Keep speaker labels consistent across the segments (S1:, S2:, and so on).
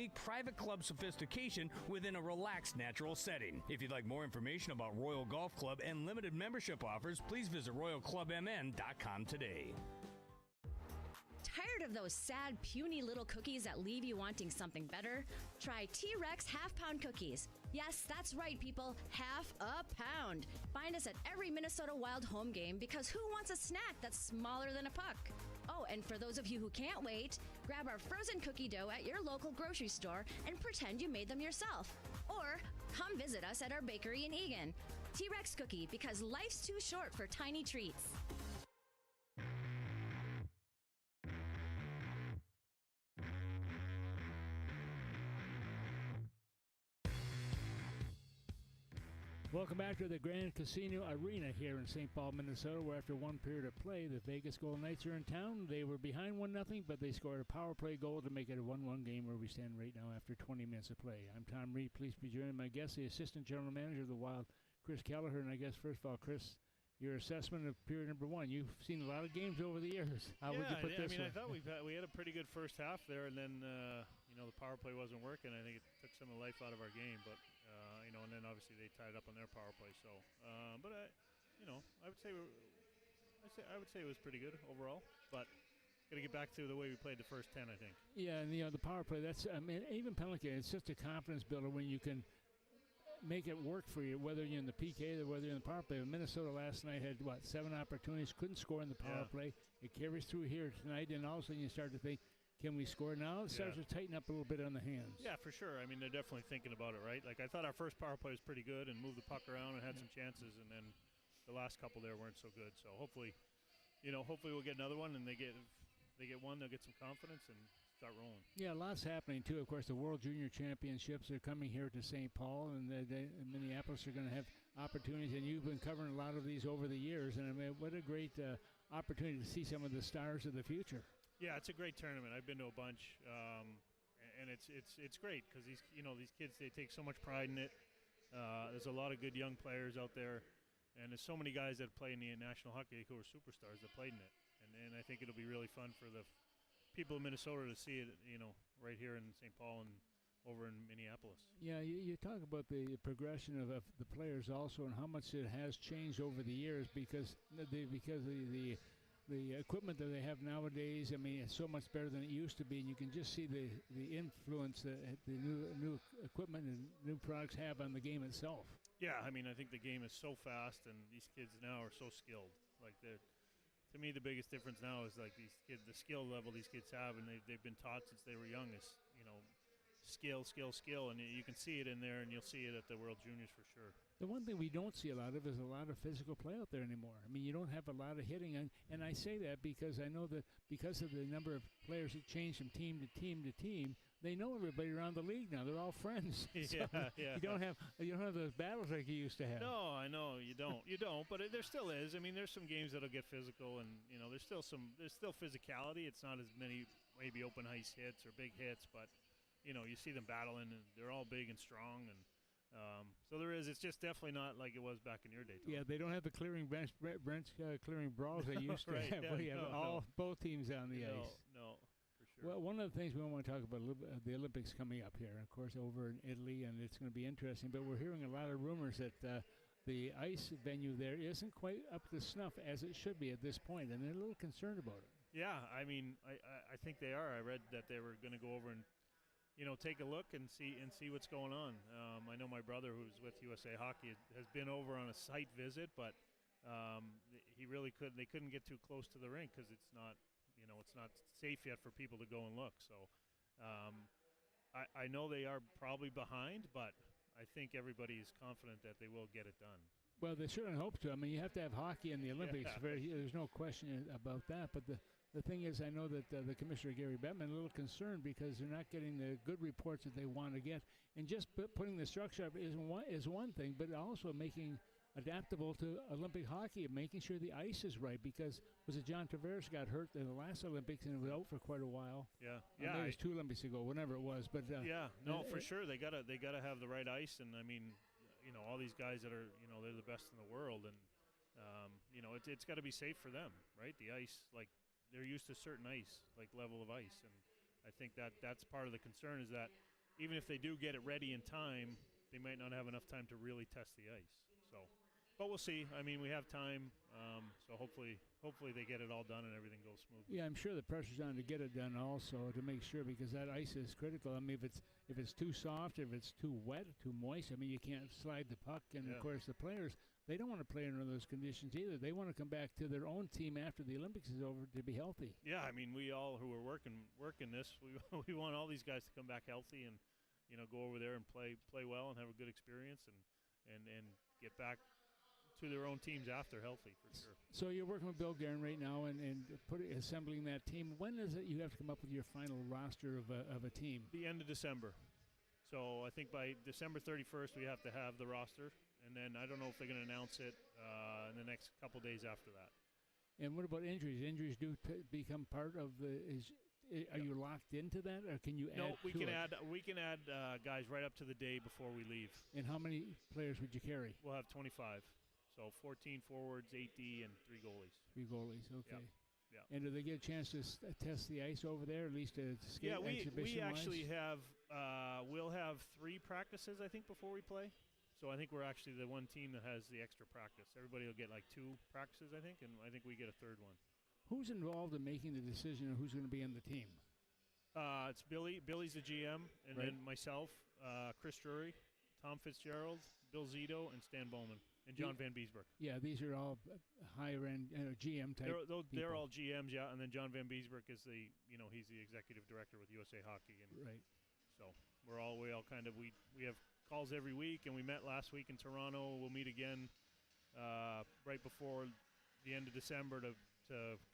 S1: unique private club sophistication within a relaxed, natural setting. If you'd like more information about Royal Golf Club and limited membership offers, please visit RoyalClubMN.com today.
S2: Tired of those sad, puny little cookies that leave you wanting something better? Try T-Rex half-pound cookies. Yes, that's right, people. Half a pound. Find us at every Minnesota Wild home game because who wants a snack that's smaller than a puck? Oh, and for those of you who can't wait, grab our frozen cookie dough at your local grocery store and pretend you made them yourself. Or come visit us at our bakery in Eagan. T-Rex cookie, because life's too short for tiny treats.
S3: Welcome back to the Grand Casino Arena here in St. Paul, Minnesota, where after one period of play, the Vegas Golden Knights are in town. They were behind 1-0, but they scored a power play goal to make it a 1-1 game where we stand right now after 20 minutes of play. I'm Tom Reid. Please be joined by my guest, the Assistant General Manager of the Wild, Chris Kelleher. And I guess, first of all, Chris, your assessment of period number one. You've seen a lot of games over the years. How would you put this one?
S4: I thought we had a pretty good first half there, and then the power play wasn't working. I think it took some of the life out of our game, but and then obviously they tied up on their power play. So, I would say it was pretty good overall, but got to get back to the way we played the first 10, I think. Yeah,
S3: and the power play. Even penalty, it's just a confidence builder when you can make it work for you, whether you're in the PK or whether you're in the power play. Minnesota last night had, 7 opportunities, couldn't score in the power play. It carries through here tonight, and all of a sudden you start to think, can we score now? It starts to tighten up a little bit on the hands.
S4: Yeah, for sure. I mean, they're definitely thinking about it, right? Like, I thought our first power play was pretty good and moved the puck around and had some chances, and then the last couple there weren't so good. So hopefully we'll get another one, and they get one, they'll get some confidence and start rolling.
S3: Yeah, lots happening, too. Of course, the World Junior Championships are coming here to St. Paul, and Minneapolis are going to have opportunities, and you've been covering a lot of these over the years, and I mean, what a great opportunity to see some of the stars of the future.
S4: Yeah, it's a great tournament. I've been to a bunch, and it's great because these kids, they take so much pride in it. There's a lot of good young players out there, and there's so many guys that play in the National Hockey League who are superstars that played in it, and I think it'll be really fun for the people in Minnesota to see it, right here in St. Paul and over in Minneapolis.
S3: Yeah, you talk about the progression of the players also and how much it has changed over the years because of the equipment that they have nowadays. I mean, it's so much better than it used to be, and you can just see the influence that the new equipment and new products have on the game itself.
S4: Yeah, I mean, I think the game is so fast, and these kids now are so skilled. Like, to me, the biggest difference now is like these kids, the skill level these kids have, and they've been taught since they were young is skill, and you can see it in there, and you'll see it at the World Juniors for sure.
S3: The one thing we don't see a lot of is a lot of physical play out there anymore. I mean, you don't have a lot of hitting, and I say that because I know that because of the number of players that change from team to team to team, they know everybody around the league now. They're all friends.
S4: Yeah.
S3: You don't have those battles like you used to have.
S4: No, I know you don't. But there still is. I mean, there's some games that'll get physical, and there's still physicality. It's not as many maybe open ice hits or big hits, but you see them battling, and they're all big and strong, and so there is. It's just definitely not like it was back in your day, Tom.
S3: Yeah, they don't have the clearing bench clearing brawls they used to have.
S4: Yeah,
S3: we have both teams on the ice.
S4: No, for sure.
S3: Well, one of the things we want to talk about a little bit, the Olympics coming up here, of course, over in Italy, and it's going to be interesting. But we're hearing a lot of rumors that the ice venue there isn't quite up to snuff as it should be at this point, and they're a little concerned about it.
S4: Yeah, I mean, I think they are. I read that they were going to go over and take a look and see what's going on. I know my brother, who's with USA Hockey, has been over on a site visit, but he really couldn't. They couldn't get too close to the rink because it's not safe yet for people to go and look. So I know they are probably behind, but I think everybody is confident that they will get it done.
S3: Well, they certainly hope to. I mean, you have to have hockey in the Olympics. Yeah. There's no question about that, but the thing is, I know that the Commissioner, Gary Bettman, a little concerned because they're not getting the good reports that they want to get. And just putting the structure up is one thing, but also making adaptable to Olympic hockey and making sure the ice is right because, was it John Tavares got hurt in the last Olympics and was out for quite a while?
S4: Yeah.
S3: Maybe it was 2 Olympics ago, whenever it was. But
S4: for sure. They gotta have the right ice, and I mean, all these guys that are, they're the best in the world, and, it's got to be safe for them, right? The ice, like, they're used to certain ice, like level of ice, and I think that's part of the concern is that, even if they do get it ready in time, they might not have enough time to really test the ice. So, but we'll see. I mean, we have time, so hopefully they get it all done and everything goes smoothly.
S3: Yeah, I'm sure the pressure's on to get it done also to make sure, because that ice is critical. I mean, if it's too soft, if it's too wet, too moist, I mean, you can't slide the puck. And, of course, the players, they don't want to play under those conditions either. They want to come back to their own team after the Olympics is over to be healthy.
S4: Yeah, I mean, we all who are working this, we want all these guys to come back healthy and, go over there and play well and have a good experience and get back to their own teams after healthy, for sure.
S3: So you're working with Bill Guerin right now and assembling that team. When is it you have to come up with your final roster of a team?
S4: The end of December. So I think by December 31st we have to have the roster, and then I don't know if they're going to announce it in the next couple days after that.
S3: And what about injuries? Injuries do become part of the. Are you locked into that, or can you add?
S4: No, we can add guys right up to the day before we leave.
S3: And how many players would you carry?
S4: We'll have 25. So 14 forwards, 8 D, and 3 goalies.
S3: 3 goalies, okay.
S4: Yeah.
S3: And do they get a chance to test the ice over there, at least to skate exhibition-wise?
S4: We actually have we'll have 3 practices, I think, before we play. So I think we're actually the one team that has the extra practice. Everybody will get like 2 practices, I think, and I think we get a 3rd one.
S3: Who's involved in making the decision of who's going to be on the team?
S4: It's Billy. Billy's the GM, and then myself, Chris Drury, Tom Fitzgerald, Bill Zito, and Stan Bowman. And John Van Beesbroek.
S3: Yeah, these are all higher-end GM type people.
S4: They're all GMs, yeah. And then John Van Beesbroek is he's the executive director with USA Hockey. And
S3: right.
S4: So we have calls every week, and we met last week in Toronto. We'll meet again right before the end of December to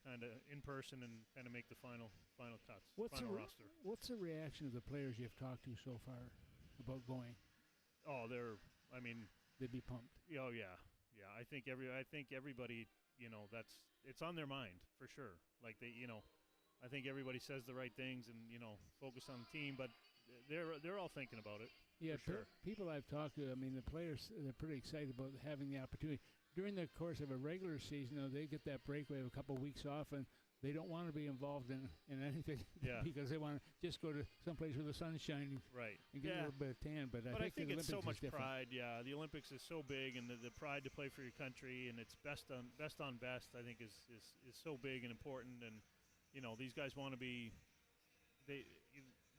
S4: kind of in person and kind of make the final cuts, final roster. What's
S3: the reaction of the players you've talked to so far about going?
S4: Oh,
S3: they'd be pumped.
S4: Oh yeah. I think everybody, it's on their mind for sure. Like I think everybody says the right things and focus on the team, but they're all thinking about it.
S3: Yeah,
S4: for sure.
S3: People I've talked to, I mean, the players, they're pretty excited about having the opportunity. During the course of a regular season, they get that break. We have a couple of weeks off, and they don't want to be involved in anything because they want to just go to someplace where the sun's shining and get a little bit of tan. But I think
S4: it's so much
S3: different.
S4: pride. Yeah, the Olympics is so big, and the pride to play for your country, and it's best on best. I think is so big and important. And these guys want to be.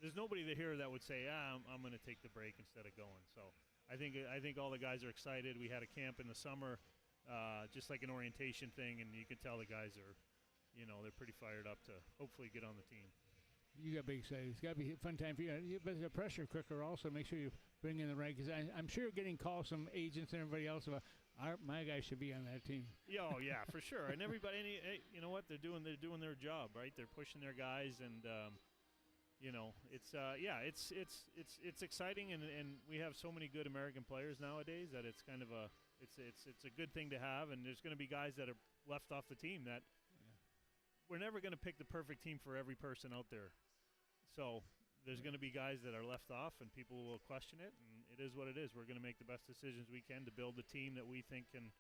S4: There's nobody here that would say, I'm going to take the break instead of going. So I think all the guys are excited. We had a camp in the summer, just like an orientation thing, and you can tell the guys are. They're pretty fired up to hopefully get on the team.
S3: You got to be excited. It's got to be a fun time for you. But the pressure cooker also, make sure you bring in the right, because I'm sure you're getting calls from agents and everybody else about, my guys should be on that team.
S4: Oh, yeah, for sure. And everybody, you know what? They're doing their job, right? They're pushing their guys, and, it's exciting, and we have so many good American players nowadays that it's kind of it's a good thing to have, and there's going to be guys that are left off the team that we're never going to pick the perfect team for every person out there. So there's going to be guys that are left off, and people will question it, and it is what it is. We're going to make the best decisions we can to build the team that we think can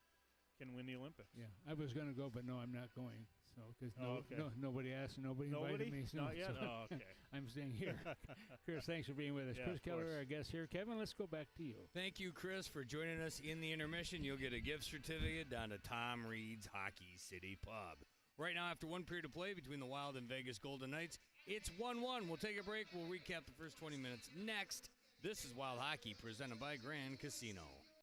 S4: win the Olympics.
S3: Yeah, I was going to go, but no, I'm not going. So because nobody asked, and nobody invited me.
S4: Not yet?
S3: So
S4: Okay.
S3: I'm staying here. Chris, thanks for being with us.
S4: Yeah,
S3: Chris Kelleher, our guest here. Kevin, let's go back to you.
S1: Thank you, Chris, for joining us in the intermission. You'll get a gift certificate down to Tom Reid's Hockey City Pub. Right now, after one period of play between the Wild and Vegas Golden Knights, it's 1-1. We'll take a break. We'll recap the first 20 minutes next. This is Wild Hockey, presented by Grand Casino.